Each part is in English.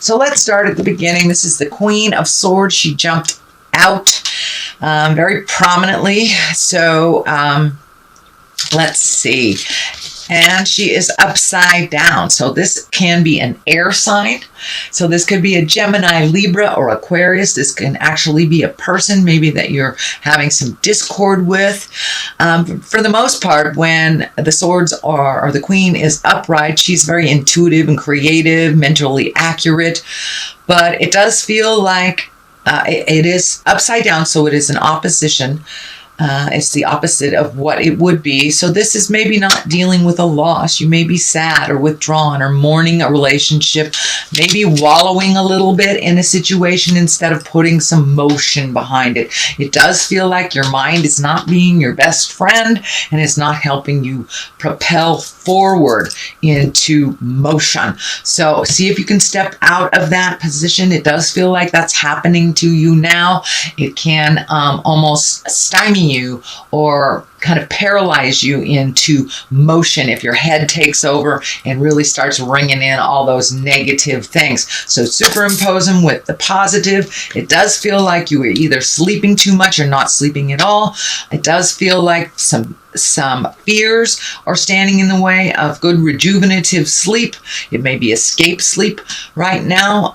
So let's start at the beginning. This is the Queen of Swords. She jumped out very prominently. So let's see. And she is upside down. So this can be an air sign. So this could be a Gemini, Libra, or Aquarius. This can actually be a person maybe that you're having some discord with. For the most part, when the swords are, or the queen is upright, she's very intuitive and creative, mentally accurate. But it does feel like it is upside down, so it is an opposition. It's the opposite of what it would be. So this is maybe not dealing with a loss. You may be sad or withdrawn or mourning a relationship, maybe wallowing a little bit in a situation instead of putting some motion behind it. It does feel like your mind is not being your best friend and it's not helping you propel forward into motion. So see if you can step out of that position. It does feel like that's happening to you now. It can almost stymie you or kind of paralyze you into motion if your head takes over and really starts ringing in all those negative things. So superimpose them with the positive. It does feel like you are either sleeping too much or not sleeping at all. It does feel like some fears are standing in the way of good rejuvenative sleep. It may be escape sleep right now.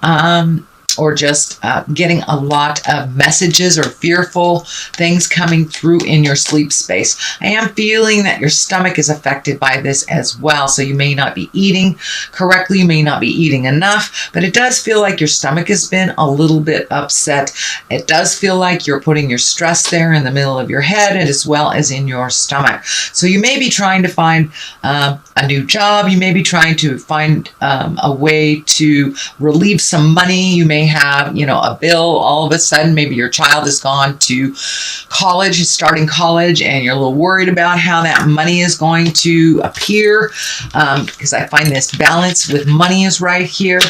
Or just getting a lot of messages or fearful things coming through in your sleep space. I am feeling that your stomach is affected by this as well. So you may not be eating correctly, you may not be eating enough, but it does feel like your stomach has been a little bit upset. It does feel like you're putting your stress there in the middle of your head as well as in your stomach. So you may be trying to find a new job. You may be trying to find a way to relieve some money. You may have, a bill all of a sudden. Maybe your child has gone to college, is starting college, and you're a little worried about how that money is going to appear, because I find this balance with money is right here.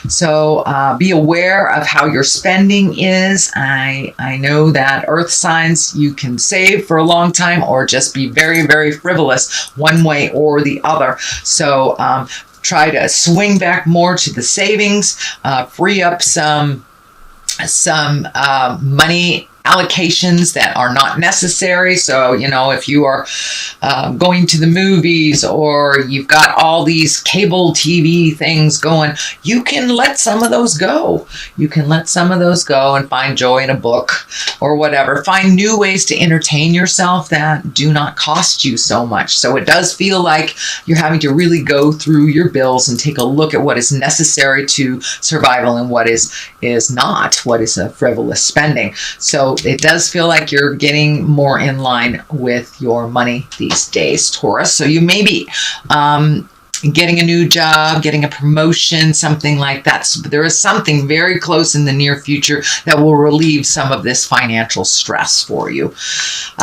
So be aware of how your spending is. I know that earth signs, you can save for a long time or just be very, very frivolous one way or the other. So try to swing back more to the savings, free up some money allocations that are not necessary. So, if you are going to the movies or you've got all these cable TV things going, you can let some of those go. You can let some of those go and find joy in a book or whatever. Find new ways to entertain yourself that do not cost you so much. So it does feel like you're having to really go through your bills and take a look at what is necessary to survival and what is not, what is a frivolous spending. So it does feel like you're getting more in line with your money these days, Taurus. So you may be getting a new job, getting a promotion, something like that. So there is something very close in the near future that will relieve some of this financial stress for you.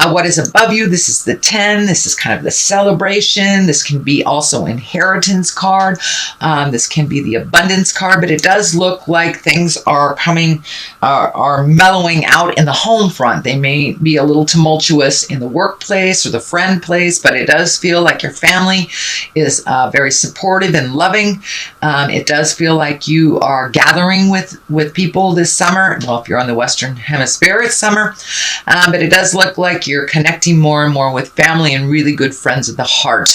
What is above you? This is the 10. This is kind of the celebration. This can be also inheritance card. This can be the abundance card, but it does look like things are are mellowing out in the home front. They may be a little tumultuous in the workplace or the friend place, but it does feel like your family is very supportive and loving. It does feel like you are gathering with people this summer. Well, if you're on the Western Hemisphere, it's summer. But it does look like you're connecting more and more with family and really good friends of the heart.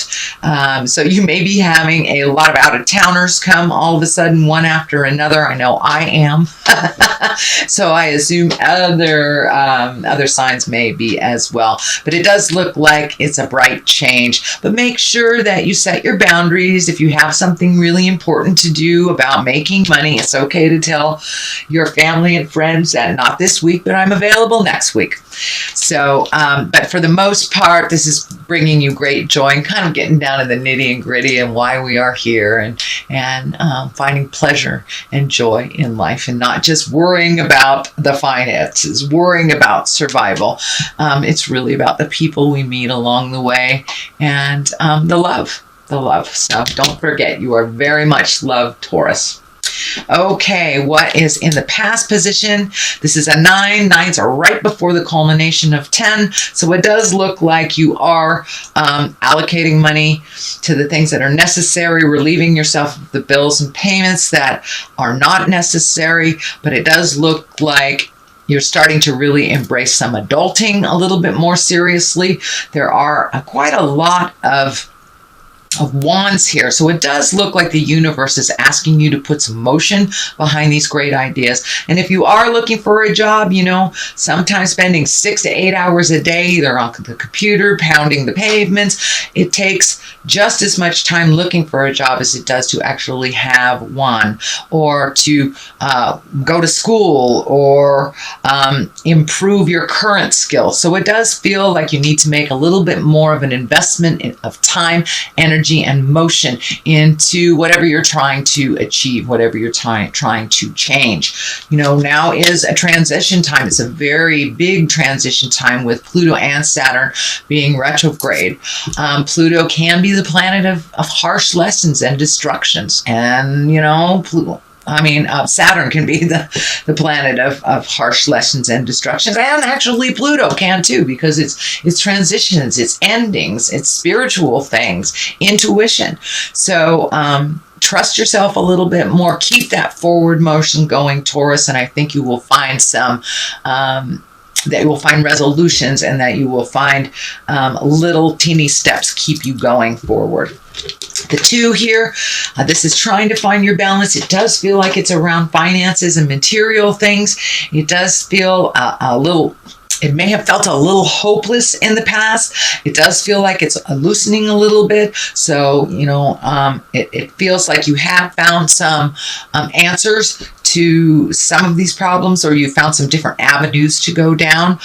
So you may be having a lot of out-of-towners come all of a sudden, one after another. I know I am. So I assume other signs may be as well. But it does look like it's a bright change. But make sure that you set your boundaries. If you have something really important to do about making money, it's okay to tell your family and friends that not this week, but I'm available next week. So, but for the most part, this is bringing you great joy and kind of getting down to the nitty and gritty and why we are here and finding pleasure and joy in life and not just worrying about the finances, worrying about survival. It's really about the people we meet along the way and the love. So don't forget, you are very much loved, Taurus. Okay, what is in the past position? This is a 9. 9s are right before the culmination of 10. So it does look like you are allocating money to the things that are necessary, relieving yourself of the bills and payments that are not necessary. But it does look like you're starting to really embrace some adulting a little bit more seriously. There are quite a lot of wands here. So it does look like the universe is asking you to put some motion behind these great ideas. And if you are looking for a job, you know, sometimes spending 6 to 8 hours a day, either on the computer, pounding the pavements, it takes just as much time looking for a job as it does to actually have one, or to go to school, or improve your current skills. So it does feel like you need to make a little bit more of an investment of time, energy, and motion into whatever you're trying to achieve, whatever you're trying to change. You know, now is a transition time. It's a very big transition time with Pluto and Saturn being retrograde. Pluto can be the planet of harsh lessons and destructions. And, you know, Saturn can be the planet of harsh lessons and destructions, and actually Pluto can too, because it's transitions, it's endings, it's spiritual things, intuition. So trust yourself a little bit more. Keep that forward motion going, Taurus, and I think you will find some that you will find resolutions, and that you will find little teeny steps keep you going forward. The 2 here, this is trying to find your balance. It does feel like it's around finances and material things. It does feel it may have felt a little hopeless in the past. It does feel like it's loosening a little bit. So, you know, it feels like you have found some answers to some of these problems, or you found some different avenues to go down.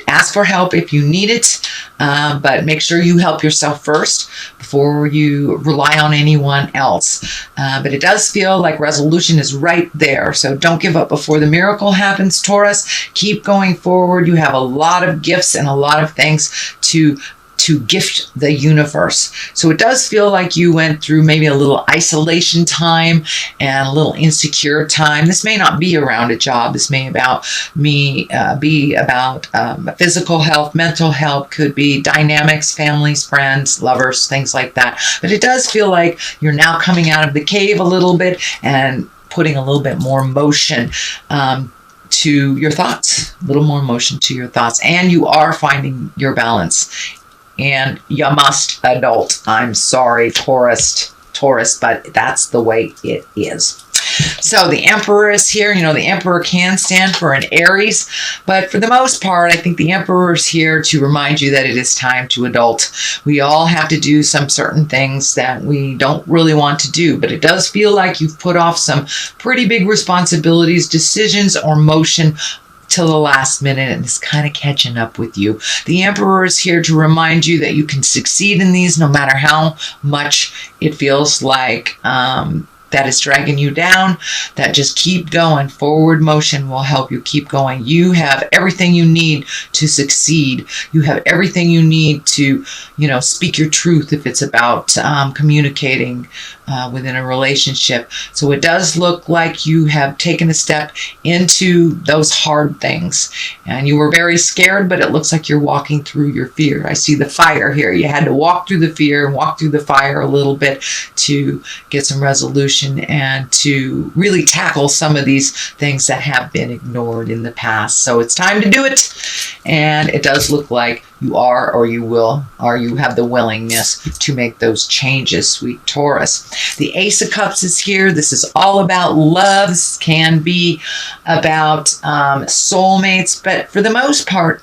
Ask for help if you need it, but make sure you help yourself first before you rely on anyone else. But it does feel like resolution is right there. So don't give up before the miracle happens, Taurus. Keep going forward. You have a lot of gifts and a lot of things to gift the universe. So it does feel like you went through maybe a little isolation time and a little insecure time. This may not be around a job. This may be about physical health, mental health, could be dynamics, families, friends, lovers, things like that. But it does feel like you're now coming out of the cave a little bit and putting a little bit more motion to your thoughts, a little more motion to your thoughts, and you are finding your balance. And you must adult. I'm sorry, Taurus, but that's the way it is. So the Emperor is here. You know, the Emperor can stand for an Aries, but for the most part, I think the Emperor is here to remind you that it is time to adult. We all have to do some certain things that we don't really want to do, but it does feel like you've put off some pretty big responsibilities, decisions, or motion till the last minute, and it's kind of catching up with you. The Emperor is here to remind you that you can succeed in these no matter how much it feels like that is dragging you down, that just keep going. Forward motion will help you keep going. You have everything you need to succeed. You have everything you need to, you know, speak your truth if it's about communicating within a relationship. So it does look like you have taken a step into those hard things. And you were very scared, but it looks like you're walking through your fear. I see the fire here. You had to walk through the fear and walk through the fire a little bit to get some resolution and to really tackle some of these things that have been ignored in the past. So it's time to do it. And it does look like you are, or you will, or you have the willingness to make those changes, sweet Taurus. The Ace of Cups is here. This is all about love. This can be about soulmates, but for the most part,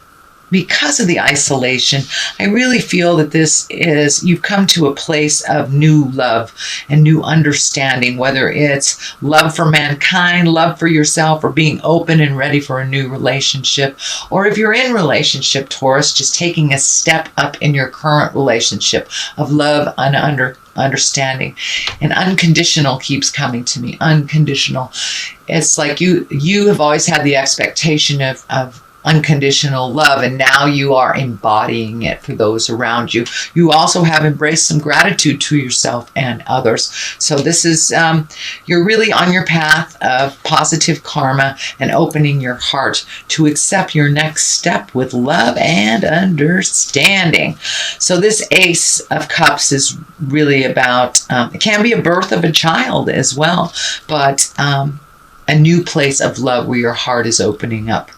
because of the isolation, I really feel that this is, you've come to a place of new love and new understanding, whether it's love for mankind, love for yourself, or being open and ready for a new relationship. Or if you're in relationship, Taurus, just taking a step up in your current relationship of love and understanding. And unconditional keeps coming to me. Unconditional. It's like you have always had the expectation of unconditional love, and now you are embodying it for those around you. You also have embraced some gratitude to yourself and others. So this is, you're really on your path of positive karma and opening your heart to accept your next step with love and understanding. So this Ace of Cups is really about, it can be a birth of a child as well, but a new place of love where your heart is opening up.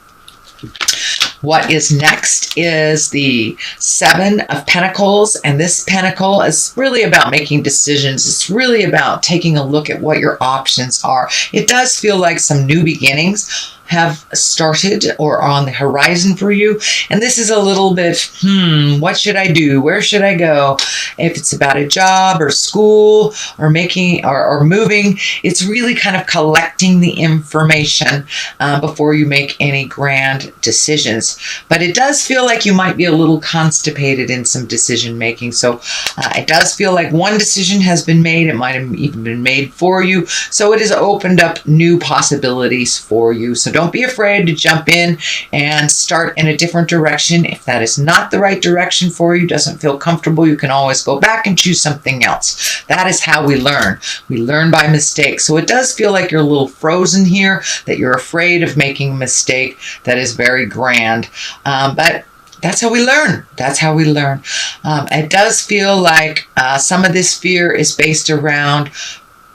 What is next is the Seven of Pentacles, and this pentacle is really about making decisions. It's really about taking a look at what your options are. It does feel like some new beginnings have started or are on the horizon for you. And this is a little bit, what should I do? Where should I go? If it's about a job or school or making or moving, it's really kind of collecting the information before you make any grand decisions. But it does feel like you might be a little constipated in some decision making. So it does feel like one decision has been made. It might have even been made for you. So it has opened up new possibilities for you. So don't be afraid to jump in and start in a different direction. If that is not the right direction for you, doesn't feel comfortable, you can always go back and choose something else. That is how we learn. We learn by mistake. So it does feel like you're a little frozen here, that you're afraid of making a mistake that is very grand. But that's how we learn. That's how we learn. It does feel like some of this fear is based around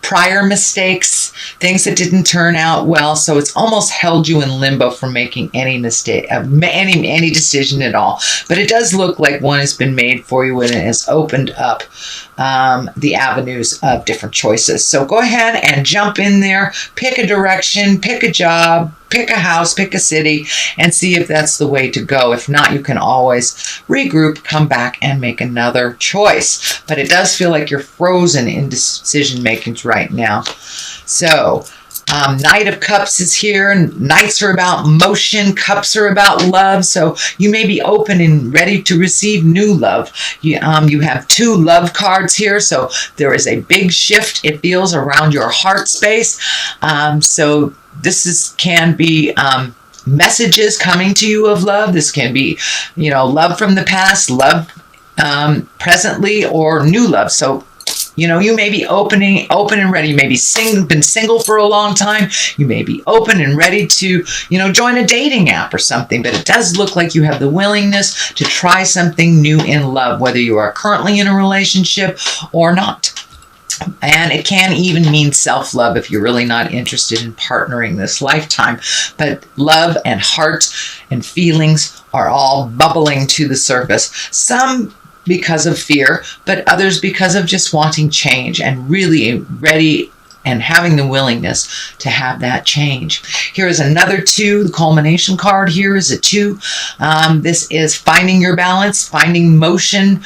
prior mistakes, things that didn't turn out well. So it's almost held you in limbo from making any mistake, any decision at all. But it does look like one has been made for you and it has opened up the avenues of different choices. So go ahead and jump in there, pick a direction, pick a job, pick a house, pick a city, and see if that's the way to go. If not, you can always regroup, come back, and make another choice. But it does feel like you're frozen in decision making right now. So Knight of Cups is here. Knights are about motion. Cups are about love. So you may be open and ready to receive new love. You have two love cards here. So there is a big shift, it feels, around your heart space. So this can be messages coming to you of love. This can be, love from the past, love presently, or new love. So you may be open and ready. You may be been single for a long time. You may be open and ready to, join a dating app or something. But it does look like you have the willingness to try something new in love, whether you are currently in a relationship or not. And it can even mean self-love if you're really not interested in partnering this lifetime. But love and heart and feelings are all bubbling to the surface. Some because of fear, but others because of just wanting change and really ready and having the willingness to have that change. Here is another 2. The culmination card here is a 2. This is finding your balance, finding motion,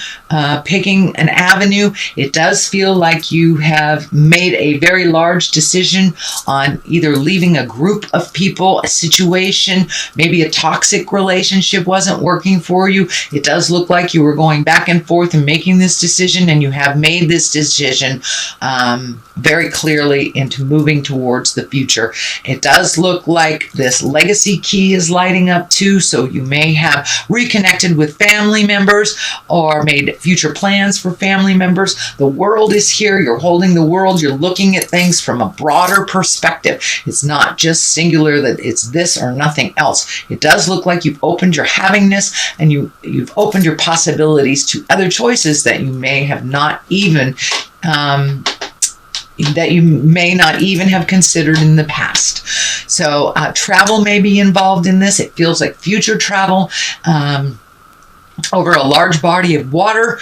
picking an avenue. It does feel like you have made a very large decision on either leaving a group of people, a situation, maybe a toxic relationship wasn't working for you. It does look like you were going back and forth and making this decision, and you have made this decision very clearly into moving towards the future. It does look like this legacy key is lighting up too, so you may have reconnected with family members or made future plans for family members. The world is here. You're holding the world. You're looking at things from a broader perspective. It's not just singular that it's this or nothing else. It does look like you've opened your havingness and you've opened your possibilities to other choices that you may have not even have considered in the past. So travel may be involved in this. It feels like future travel over a large body of water.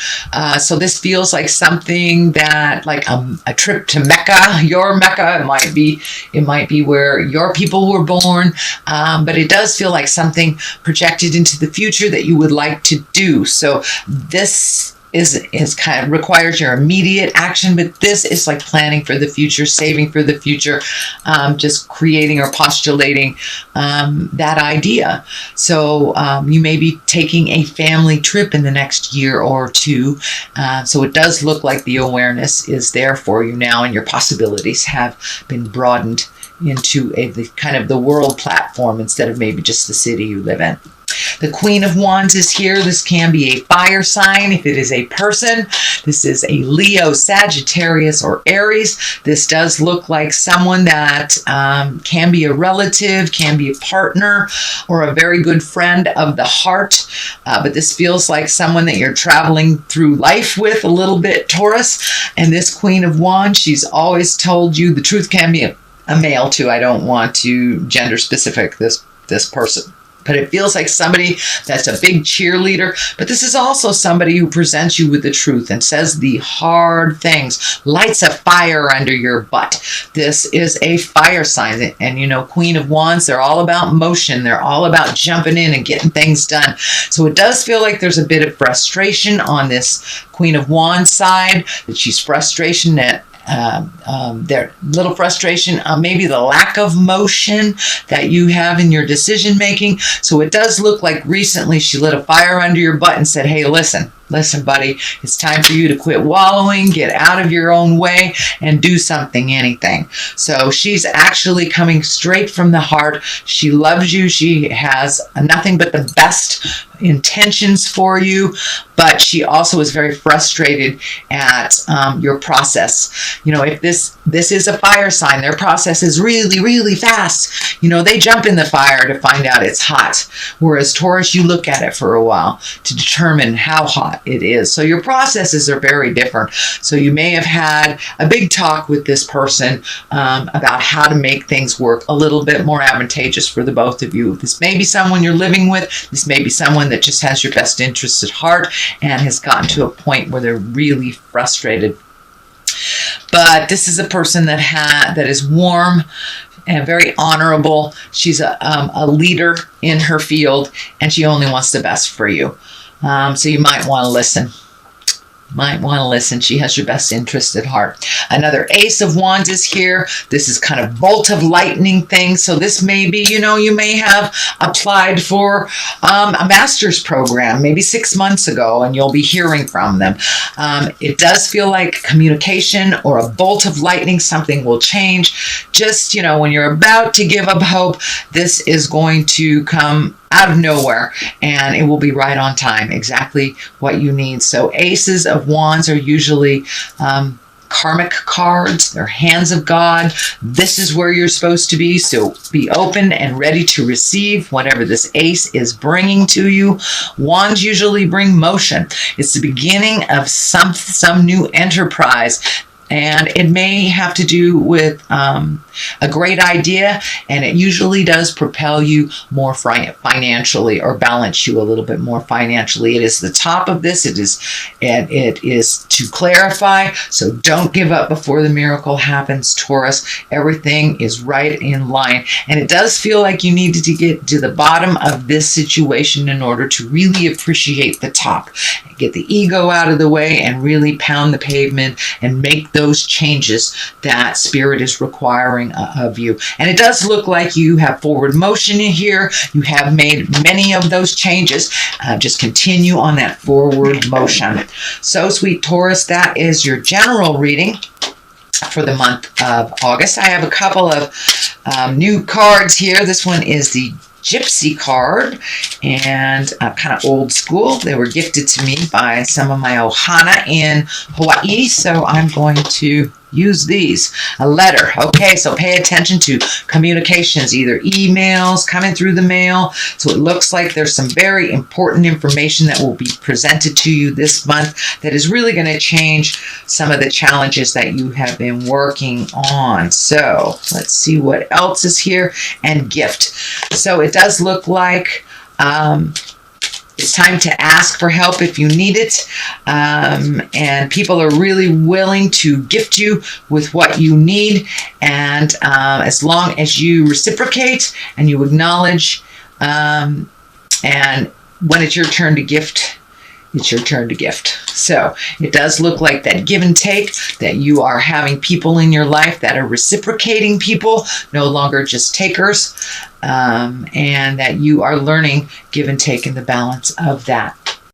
So this feels like something that, like a trip to Mecca, your Mecca. It might be where your people were born. But it does feel like something projected into the future that you would like to do. So this is kind of requires your immediate action, but this is like planning for the future, saving for the future, just creating or postulating that idea. So you may be taking a family trip in the next year or 2. So it does look like the awareness is there for you now, and your possibilities have been broadened into the kind of the world platform instead of maybe just the city you live in. The Queen of Wands is here. This can be a fire sign if it is a person. This is a Leo, Sagittarius, or Aries. This does look like someone that can be a relative, can be a partner, or a very good friend of the heart. But this feels like someone that you're traveling through life with a little bit, Taurus. And this Queen of Wands, she's always told you the truth. Can be a male too. I don't want to gender specific this person. But it feels like somebody that's a big cheerleader. But this is also somebody who presents you with the truth and says the hard things, lights a fire under your butt. This is a fire sign. And you know, Queen of Wands, they're all about motion. They're all about jumping in and getting things done. So it does feel like there's a bit of frustration on this Queen of Wands side, that she's frustration that their little frustration, maybe the lack of motion that you have in your decision making. So it does look like recently she lit a fire under your butt and said, hey, listen, buddy, it's time for you to quit wallowing, get out of your own way, and do something, anything. So she's actually coming straight from the heart. She loves you. She has nothing but the best intentions for you, but she also is very frustrated at your process. You know, if this is a fire sign, their process is really, really fast. You know, they jump in the fire to find out it's hot, whereas Taurus, you look at it for a while to determine how hot it is. So your processes are very different. So you may have had a big talk with this person about how to make things work a little bit more advantageous for the both of you. This may be someone you're living with. This may be someone that just has your best interests at heart and has gotten to a point where they're really frustrated. But this is a person that is warm and very honorable. She's a leader in her field, and she only wants the best for you. So you might want to listen. She has your best interest at heart. Another Ace of Wands is here. This is kind of bolt of lightning thing. So this may be, you know, you may have applied for a master's program maybe 6 months ago, and you'll be hearing from them. It does feel like communication or a bolt of lightning. Something will change. Just, you know, when you're about to give up hope, this is going to come out of nowhere, and it will be right on time, exactly what you need. So Aces of Wands are usually karmic cards. They're hands of God. This is where you're supposed to be. So be open and ready to receive whatever this ace is bringing to you. Wands usually bring motion. It's the beginning of some new enterprise. And it may have to do with a great idea, and it usually does propel you more financially, or balance you a little bit more financially. It is the top of this. It is to clarify. So don't give up before the miracle happens, Taurus. Everything is right in line. And it does feel like you needed to get to the bottom of this situation in order to really appreciate the top. Get the ego out of the way and really pound the pavement and make those changes that Spirit is requiring of you. And it does look like you have forward motion in here. You have made many of those changes. Just continue on that forward motion. So, sweet Taurus, that is your general reading for the month of August. I have a couple of new cards here. This one is the Gypsy card, and kind of old school. They were gifted to me by some of my ohana in Hawaii, so I'm going to use these. A letter. Okay, so pay attention to communications, either emails coming through the mail. So it looks like there's some very important information that will be presented to you this month that is really going to change some of the challenges that you have been working on. So let's see what else is here. And gift. So it does look like it's time to ask for help if you need it. And people are really willing to gift you with what you need. And as long as you reciprocate and you acknowledge, and when it's your turn to gift, it's your turn to gift. So it does look like that give and take, that you are having people in your life that are reciprocating people, no longer just takers, and that you are learning give and take in the balance of that.